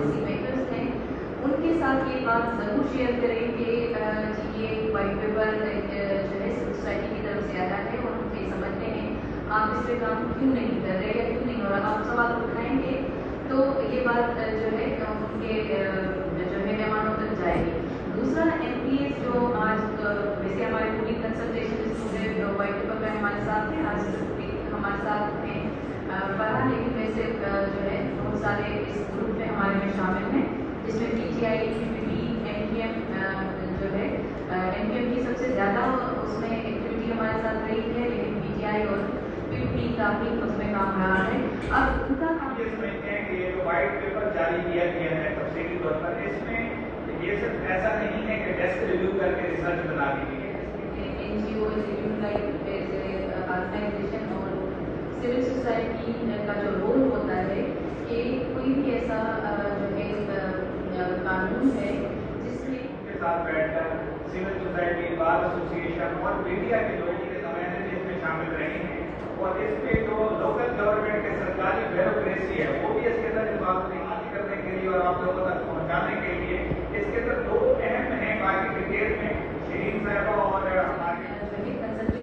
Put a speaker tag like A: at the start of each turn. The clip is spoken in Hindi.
A: पॉलिसी मेकर्स हैं उनके साथ ये बात ज़रूर शेयर करें कि ये वाइट पेपर जो है सिविल सोसाइटी की तरफ से आया है और उनके समझते हैं आप इस पे काम क्यों नहीं कर रहे या क्यों नहीं हो रहा, आप सवाल उठाएंगे तो ये बात जो है उनके जो है मेहमानों तक जाएगी। दूसरा MPs जो आज वैसे हमारे पूरी कंसल्टेशन पूरे वाइट पेपर में हमारे साथ हैं, आज हमारे साथ हैं पढ़ा, लेकिन वैसे जो है बहुत सारे इस ग्रुप में हमारे में शामिल हैं जिसमें PTI, PPP, NPM जो है NPM की सबसे ज़्यादा उसमें एक्टिविटी हमारे साथ रही है, लेकिन PTI और PPP काफ़ी उसमें काम रहा है। अब उनका
B: ये समझते हैं कि ये जो वाइट पेपर जारी किया गया है तफसीली तौर पर, इसमें ये सिर्फ ऐसा नहीं है कि डेस्क रिव्यू करके रिसर्च बना दी गई है।
A: NGO ऑर्गेनाइजेशन और सिविल सोसाइटी का जो रोल होता है कि कोई भी ऐसा जो है कानून है जिसमें
B: उनके साथ बैठकर सिविल सोसाइटी, बार एसोसिएशन और मीडिया के लोग के नुमाइंदे इसमें शामिल रहे हैं और इसमें जो लोकल गवर्नमेंट के सरकारी ब्यूरोक्रेसी है वो भी इसके अंदर इन्वॉल्व नहीं करने के लिए और आप लोगों तक